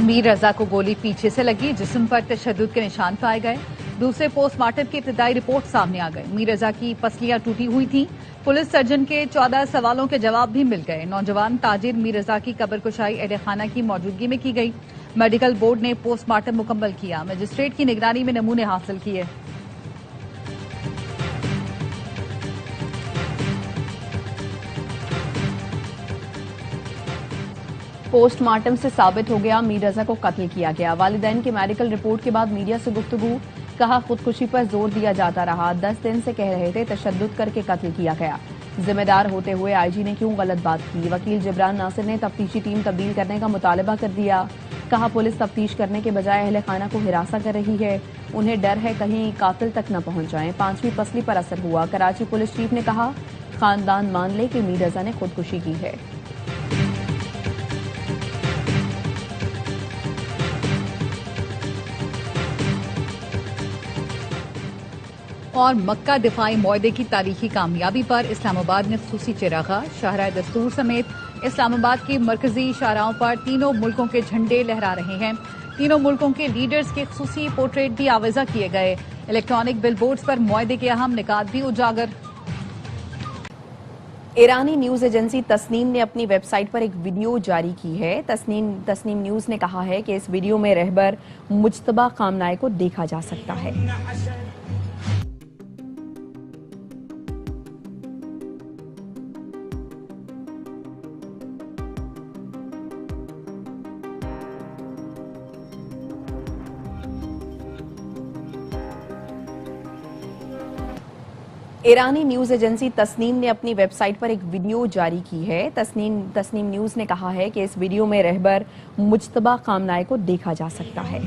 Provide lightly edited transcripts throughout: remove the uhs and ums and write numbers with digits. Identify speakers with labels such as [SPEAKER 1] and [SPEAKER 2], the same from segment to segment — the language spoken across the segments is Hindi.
[SPEAKER 1] मीर रजा को गोली पीछे से लगी, जिस्म पर तशद्दुद के निशान पाए गए। दूसरे पोस्टमार्टम की इब्तदाई रिपोर्ट सामने आ गई। मीर रजा की पसलियां टूटी हुई थीं। पुलिस सर्जन के 14 सवालों के जवाब भी मिल गए। नौजवान ताजिर मीर रजा की कब्र कुशाई अहले खाना की मौजूदगी में की गई। मेडिकल बोर्ड ने पोस्टमार्टम मुकम्मल किया। मजिस्ट्रेट की निगरानी में नमूने हासिल किए।
[SPEAKER 2] पोस्टमार्टम से साबित हो गया मीर रजा को कत्ल किया गया। वालिदैन की मेडिकल रिपोर्ट के बाद मीडिया से गुफ्तगू, कहा खुदकुशी पर जोर दिया जाता रहा। 10 दिन से कह रहे थे तशद्दुद करके कत्ल किया गया। जिम्मेदार होते हुए आईजी ने क्यों गलत बात की। वकील जिब्रान नासिर ने तफ्तीशी टीम तब्दील करने का मुतालबा कर दिया। कहा पुलिस तफ्तीश करने के बजाय अहले खाना को हिरासा कर रही है। उन्हें डर है कहीं कातिल तक न पहुंच जाएं। 5वीं पसली पर असर हुआ। कराची पुलिस चीफ ने कहा खानदान मान ले कि मीर रजा ने खुदकुशी की है।
[SPEAKER 1] और मक्का दिफाई मुआहदे की तारीखी कामयाबी पर इस्लामाबाद में खुसूसी चिरागा। शाहराह दस्तूर समेत इस्लामाबाद की मरकजी शाहराहों पर तीनों मुल्कों के झंडे लहरा रहे हैं। तीनों मुल्कों के लीडर्स के खुसूसी पोर्ट्रेट भी आवेजा किए गए। इलेक्ट्रॉनिक बिलबोर्ड्स पर मुआहदे के अहम निकात भी उजागर।
[SPEAKER 2] ईरानी न्यूज एजेंसी तस्नीम ने अपनी वेबसाइट पर एक वीडियो जारी की है। तस्नीम न्यूज ने कहा है कि इस वीडियो में रहबर मुज्तबा खामनाई को देखा जा सकता है। ईरानी न्यूज एजेंसी तस्नीम ने अपनी वेबसाइट पर एक वीडियो जारी की है। तस्नीम न्यूज ने कहा है कि इस वीडियो में रहबर मुज्तबा खामनाई को देखा जा सकता है।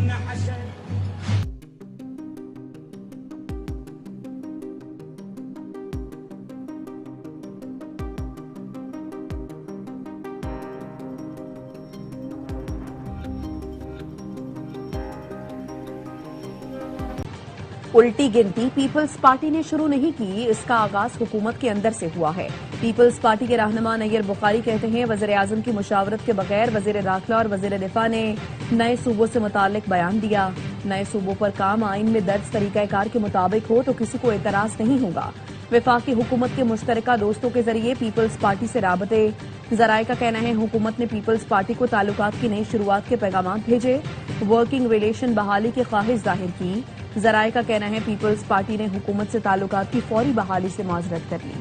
[SPEAKER 2] उल्टी गिनती पीपल्स पार्टी ने शुरू नहीं की, इसका आगाज हुकूमत के अंदर से हुआ है। पीपल्स पार्टी के रहनुमा नैयर बुखारी कहते हैं वज़ीर आज़म की मुशावरत के बगैर वज़ीर दाखिला और वज़ीर दिफा ने नए सूबों से मुताल्लिक बयान दिया। नए सूबों पर काम आइन में दर्ज तरीकाकार के मुताबिक हो तो किसी को एतराज नहीं होगा। वफाकी हुकूमत के मुश्तरका दोस्तों के जरिए पीपल्स पार्टी से राबते। जराये का कहना है हुकूमत ने पीपल्स पार्टी को ताल्लुकात की नई शुरुआत के पैगाम भेजे। वर्किंग रिलेशन बहाली की ख्वाहिश जाहिर की। जराये का कहना है पीपल्स पार्टी ने हुकूमत से ताल्लुकात की फौरी बहाली से माजरत कर ली।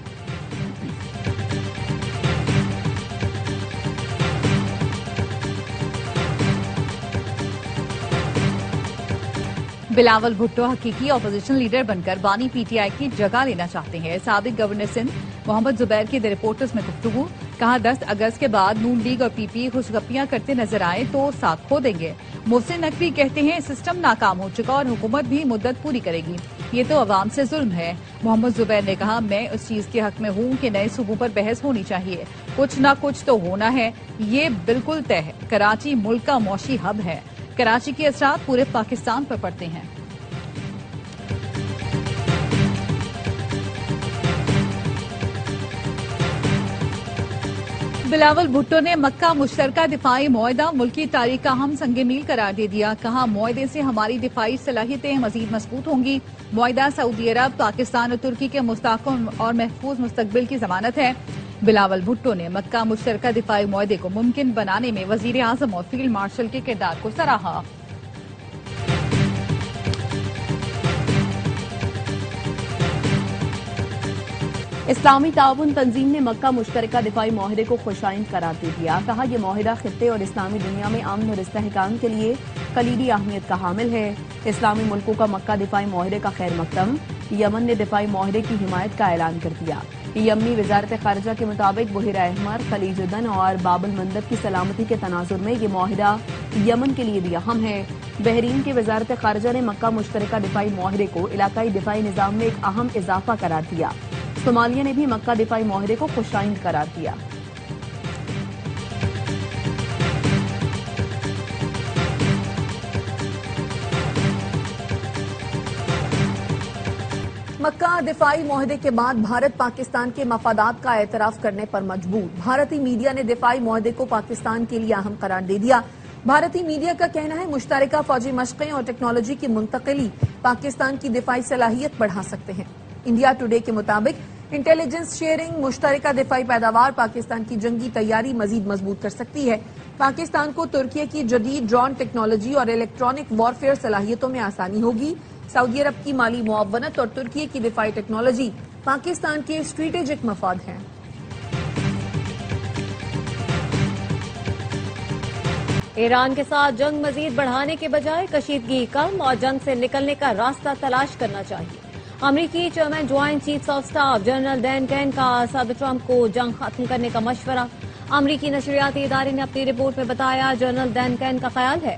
[SPEAKER 1] बिलावल भुट्टो हकीकी अपोजिशन लीडर बनकर बानी पीटीआई की जगह लेना चाहते हैं। साबिक गवर्नर सिंध मोहम्मद जुबैर की द रिपोर्टर्स में गुफ्तगू, कहा 10 अगस्त के बाद नून लीग और पीपी खुशगपियां करते नजर आए तो साथ खो देंगे। मोहसिन नकवी कहते हैं सिस्टम नाकाम हो चुका और हुकूमत भी मुद्दत पूरी करेगी। ये तो अवाम से जुल्म है। मोहम्मद जुबैर ने कहा मैं उस चीज के हक में हूँ कि नए सूबों पर बहस होनी चाहिए। कुछ ना कुछ तो होना है, ये बिल्कुल तय है। कराची मुल्क का मौशी हब है। कराची के असरात पूरे पाकिस्तान पर पड़ते हैं। बिलावल भुट्टो ने मक्का मुश्तरका दिफाई मुआहदा मुल्की तारीख का अहम संग मील करार दे दिया। कहा मुआहदे से हमारी दिफाई सलाहियतें मजीद मजबूत होंगी। मुआहदा सऊदी अरब, पाकिस्तान और तुर्की के मुस्तहकम और महफूज मुस्तकबिल की जमानत है। बिलावल भुट्टो ने मक्का मुश्तरका दिफाई मुआहदे को मुमकिन बनाने में वजीर आजम और फील्ड मार्शल के किरदार को सराहा।
[SPEAKER 2] इस्लामी ताउन तंजीम ने मक्का मुश्तरका दिफाई मुआहदे को खुशाइंद करार दे दिया। कहा यह मुआहदा खित्ते और इस्लामी दुनिया में अमन और इस्तेहकाम के लिए कलीदी अहमियत का हामिल है। इस्लामी मुल्कों का मक्का दिफाई मुआहदे का खैर मकदम। यमन ने दिफाई मुआहदे की हिमायत का ऐलान कर दिया। यमनी वजारत खारजा के मुताबिक बहिरा अहमर, खलीज उद्दन और बाबुल मंदब की सलामती के तनाजुर में यह मुआहदा यमन के लिए भी अहम है। बहरीन की वजारत खारजा ने मक्का मुश्तरका दिफाई मुआहदे को इलाकाई दिफाई निजाम में एक अहम इजाफा करार दिया। सोमालिया ने भी मक्का दिफाई मुआहदे को खुशाइंद करार दिया।
[SPEAKER 3] मक्का दिफाई मुआहदे के बाद भारत पाकिस्तान के मफादात का एतराफ करने पर मजबूर। भारतीय मीडिया ने दिफाई मुआहदे को पाकिस्तान के लिए अहम करार दे दिया। भारतीय मीडिया का कहना है मुश्तरका फौजी मशक़ें और टेक्नोलॉजी की मुंतकिली पाकिस्तान की दिफाई सलाहियत बढ़ा सकते हैं। इंडिया टुडे के मुताबिक इंटेलिजेंस शेयरिंग, मुश्तरका दिफाई पैदावार पाकिस्तान की जंगी तैयारी मजीद मजबूत कर सकती है। पाकिस्तान को तुर्की की जदीद ड्रोन टेक्नोलॉजी और इलेक्ट्रॉनिक वॉरफेयर सलाहियतों में आसानी होगी। सऊदी अरब की माली मुआवनत और तुर्की की दिफाई टेक्नोलॉजी पाकिस्तान के स्ट्रेटेजिक मफाद हैं।
[SPEAKER 4] ईरान के साथ जंग मजीद बढ़ाने के बजाय कशीदगी कम और जंग से निकलने का रास्ता तलाश करना चाहिए। अमरीकी chairman joint chiefs of staff general Dan can का सदर ट्रंप को जंग खत्म करने का मशवरा। अमरीकी नशरियाती इदारे ने अपनी रिपोर्ट में बताया, जनरल डैन कैन का ख्याल है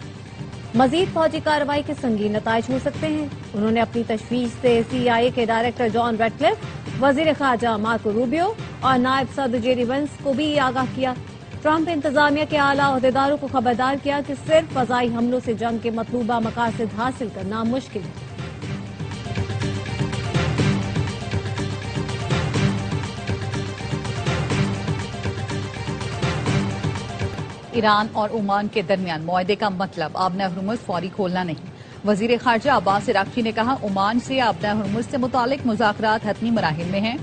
[SPEAKER 4] मजीद फौजी कार्रवाई के संगीन नताइज हो सकते हैं। उन्होंने अपनी तशवीश से CIA के डायरेक्टर जॉन रेडक्लिफ, वजीर खारजा मार्को रूबियो और नायब सदर जेडी वेंस को भी आगाह किया। ट्रंप इंतजामिया के आला अहदेदारों को खबरदार किया कि सिर्फ फजाई हमलों से जंग के मतलूबा मकासद हासिल करना मुश्किल है।
[SPEAKER 1] ईरान और ओमान के दरमियान मुआहदे का मतलब आबना हुर्मुज़ फौरी खोलना नहीं। वजीर खारजा अब्बास इराक्ची ने कहा, ओमान से आबना हुर्मुज़ से मुतालिक मुज़ाकरात हतमी मराहिल में हैं।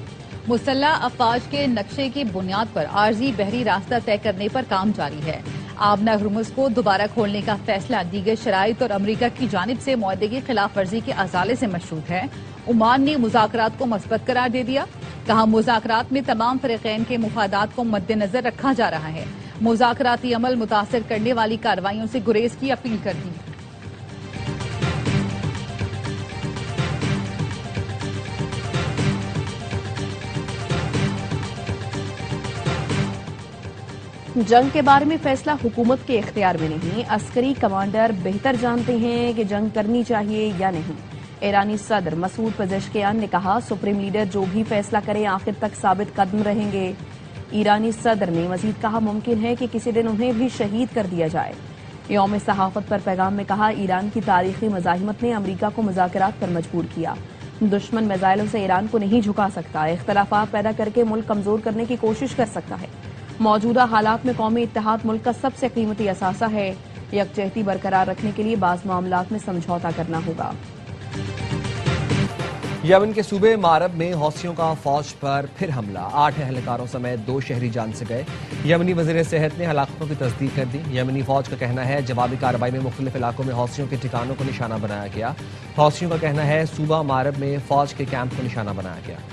[SPEAKER 1] मुसल्लह अफवाज के नक्शे की बुनियाद पर आर्जी बहरी रास्ता तय करने पर काम जारी है। आबना हुर्मुज़ को दोबारा खोलने का फैसला दीगर शराइत और अमरीका की जानिब से मुआहदे की खिलाफ वर्जी के अजाले से मशरूत है। ओमान ने मुज़ाकरात को मस्बत करार दे दिया। कहा, मुज़ाकरात में तमाम फरीक़ैन के मुफादात को मद्देनजर रखा जा रहा है। मुज़ाकराती अमल मुतासर करने वाली कार्रवाइयों से गुरेज की अपील कर दी।
[SPEAKER 2] जंग के बारे में फैसला हुकूमत के इख्तियार में नहीं, अस्करी कमांडर बेहतर जानते हैं कि जंग करनी चाहिए या नहीं। ईरानी सदर मसूद पेजेश्कियान ने कहा, सुप्रीम लीडर जो भी फैसला करे आखिर तक साबित कदम रहेंगे। ईरानी सदर ने मजीद कहा, मुमकिन है कि किसी दिन उन्हें भी शहीद कर दिया जाए। यौम सहाफत पर पैगाम में कहा, ईरान की तारीखी मज़ाहिमत ने अमरीका को मुज़ाकरात पर मजबूर किया। दुश्मन मिसाइलों से ईरान को नहीं झुका सकता, इख्तलाफात पैदा करके मुल्क कमजोर करने की कोशिश कर सकता है। मौजूदा हालात में कौमी इत्तेहाद मुल्क का सबसे कीमती असासा है। यकजहती बरकरार रखने के लिए बाज़ मामलात में समझौता करना होगा।
[SPEAKER 5] यमन के सूबे मारब में हौसियों का फौज पर फिर हमला, 8 एहलकारों समेत 2 शहरी जान से गए। यमनी वजीर सेहत ने हलाकतों की तस्दीक कर दी। यमनी फौज का कहना है जवाबी कार्रवाई में मुख्तलिफ इलाकों में हौसियों के ठिकानों को निशाना बनाया गया। हौसियों का कहना है सूबा मारब में फौज के कैंप को निशाना बनाया गया।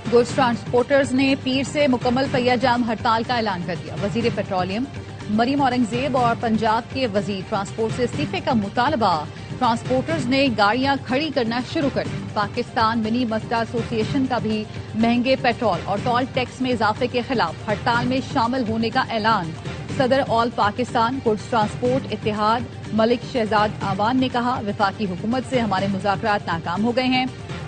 [SPEAKER 1] गुड्स ट्रांसपोर्टर्स ने पीर से मुकम्मल पहिया जाम हड़ताल का ऐलान कर दिया। वजीर पेट्रोलियम मरीम औरंगजेब और पंजाब के वजीर ट्रांसपोर्ट से इस्तीफे का मुतालबा। ट्रांसपोर्टर्स ने गाड़ियां खड़ी करना शुरू कर दी। पाकिस्तान मिनी मजदा एसोसिएशन का भी महंगे पेट्रोल और टोल टैक्स में इजाफे के खिलाफ हड़ताल में शामिल होने का ऐलान। सदर ऑल पाकिस्तान गुड्स ट्रांसपोर्ट इत्तेहाद मलिक शहजाद आवान ने कहा, वफाकी हुकूमत से हमारे मुज़ाकरात नाकाम हो गए हैं।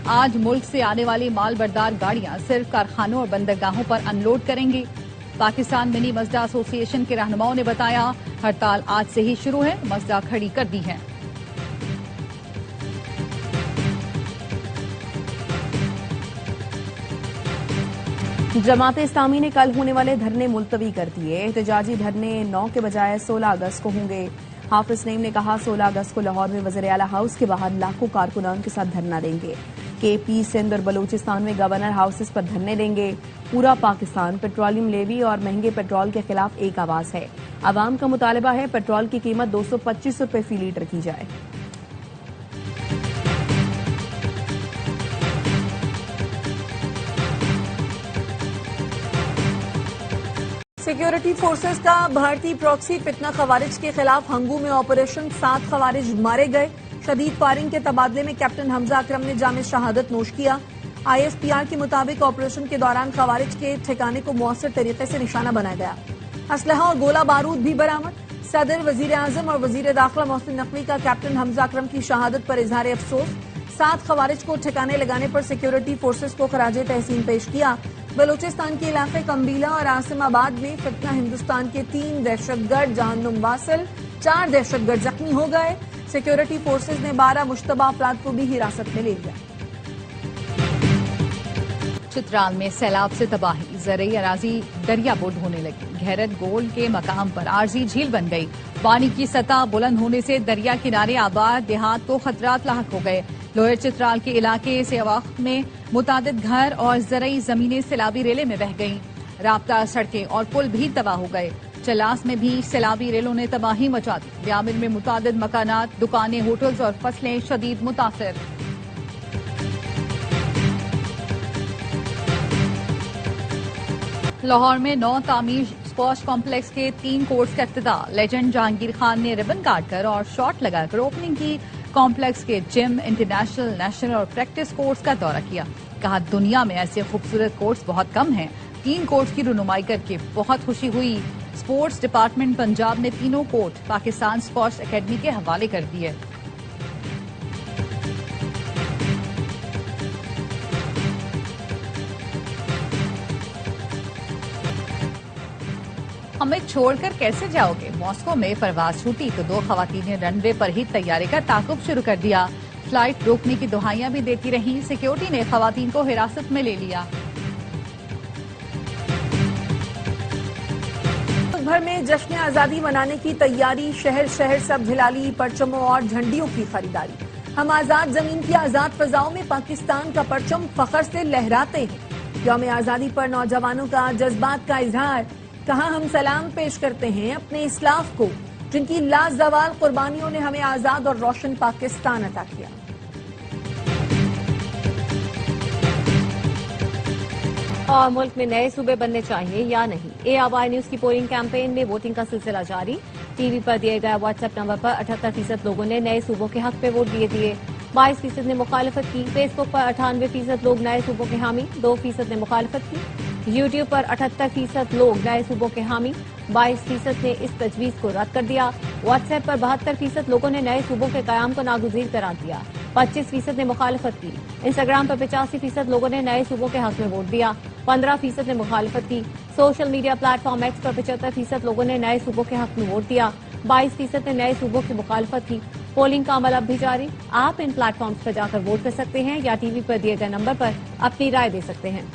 [SPEAKER 1] आज मुल्क से आने वाली माल बरदार गाड़ियां सिर्फ कारखानों और बंदरगाहों पर अनलोड करेंगी। पाकिस्तान मिनी मजदा एसोसिएशन के रहनुमाओं ने बताया, हड़ताल आज से ही शुरू है, मजदा खड़ी कर दी है।
[SPEAKER 2] जमात इस्लामी ने कल होने वाले धरने मुलतवी कर दिए। एहतजाजी धरने 9 के बजाय 16 अगस्त को होंगे। हाफिज नईम ने कहा, 16 अगस्त को लाहौर में वज़ीर आला हाउस के बाहर लाखों कारकुनान के साथ धरना देंगे। KP, सिंध और बलूचिस्तान में गवर्नर हाउसेस पर धरने देंगे। पूरा पाकिस्तान पेट्रोलियम लेवी और महंगे पेट्रोल के खिलाफ एक आवाज है। अवाम का मुतालबा है पेट्रोल की कीमत 225 रुपए फी लीटर की जाए।
[SPEAKER 3] सिक्योरिटी फोर्सेस का भारतीय प्रॉक्सी फितना खवारिज के खिलाफ हंगू में ऑपरेशन, 7 खवारिज मारे गए। शदीद फायरिंग के तबादले में कैप्टन हमजा अकरम ने जामे शहादत नोश किया। ISPR के मुताबिक ऑपरेशन के दौरान खवारिज के ठिकाने को मौसर तरीके से निशाना बनाया गया। असलहा और गोला बारूद भी बरामद। सदर, वजीर आजम और वजीर दाखिला मोहसिन नकवी का कैप्टन हमजा अकरम की शहादत पर इजहार अफसोस। 7 खवारिज को ठिकाने लगाने पर सिक्योरिटी फोर्सेस को खराजे तहसीन पेश किया। बलूचिस्तान के इलाके कंबीला और आसिमाबाद में फितना हिंदुस्तान के 3 दहशतगर्द जहन्नुम वासिल, 4 दहशतगर्द जख्मी हो गए। सिक्योरिटी फोर्सेस ने 12 मुश्तबा अफराद को भी हिरासत में ले लिया।
[SPEAKER 1] चित्राल में सैलाब से तबाही, ज़रई अराजी दरिया बुर्द होने लगी। घेरत गोल के मकाम पर आरजी झील बन गई। पानी की सतह बुलंद होने से दरिया किनारे आबाद देहात को खतरात लाहक हो गए। लोअर चित्राल के इलाके से वक्त में मुतादिद घर और ज़रई जमीनें सैलाबी रेले में बह गईं। राब्ता सड़कें और पुल भी तबाह हो गए। चलास में भी सैलाबी रेलों ने तबाही मचा दी। ब्यामिर में मुतादिद मकानात, दुकानें, होटल्स और फसलें शदीद मुतासर। लाहौर में नौ तामीर स्पॉश कॉम्प्लेक्स के 3 कोर्ट्स का इफ्तिताह। लेजेंड जहांगीर खान ने रिबन काटकर और शॉट लगाकर ओपनिंग की। कॉम्प्लेक्स के जिम, इंटरनेशनल, नेशनल और प्रैक्टिस कोर्ट्स का दौरा किया। कहा दुनिया में ऐसे खूबसूरत कोर्ट्स बहुत कम हैं। 3 कोर्ट्स की रुनुमाई करके बहुत खुशी हुई। स्पोर्ट्स डिपार्टमेंट पंजाब ने तीनों कोर्ट पाकिस्तान स्पॉश एकेडमी के हवाले कर दिए। हमें छोड़कर कैसे जाओगे? मॉस्को में परवाज छूटी तो 2 खवातीन ने रनवे पर ही तैयारी का ताकुब शुरू कर दिया। फ्लाइट रोकने की दुहाइयां भी देती रहीं। सिक्योरिटी ने खवातीन को हिरासत में ले लिया।
[SPEAKER 3] मुल्क भर में जश्न आजादी मनाने की तैयारी, शहर शहर सब हिलाली परचमों और झंडियों की खरीदारी। हम आजाद जमीन की आजाद फजाओं में पाकिस्तान का परचम फख्र से लहराते हैं। यौम आजादी पर नौजवानों का जज्बात का इजहार। कहा हम सलाम पेश करते हैं अपने इस्लाफ को, जिनकी लाजवाल कुर्बानियों ने हमें आजाद और रोशन पाकिस्तान अता किया।
[SPEAKER 4] और मुल्क में नए सूबे बनने चाहिए या नहीं, ARY न्यूज की पोलिंग कैंपेन में वोटिंग का सिलसिला जारी। टीवी पर दिए गए व्हाट्सएप नंबर पर 78% लोगों ने नए सूबों के हक पे वोट दिए। 22% ने मुखालफत की। फेसबुक पर 98% लोग नए सूबों के हामी, 2% ने मुखालफत की। यूट्यूब पर 78% लोग नए सूबों के हामी, 22% ने इस तजवीज को रद्द कर दिया। व्हाट्सएप पर 72% लोगों ने नए सूबों के कयाम को नागुज़ीर करार दिया। 25% ने मुखालफत की। इंस्टाग्राम पर 85% लोगों ने नए सूबों के हक में वोट दिया। 15% ने मुखालफत की। सोशल मीडिया प्लेटफॉर्म एक्स पर 75% लोगों ने नए सूबों के हक में वोट दिया। 22% ने नए सूबों की मुखालफत की। पोलिंग का अमल अब भी जारी। आप इन प्लेटफॉर्म्स पर जाकर वोट कर सकते हैं या टीवी पर दिए गए नंबर पर अपनी राय दे सकते हैं।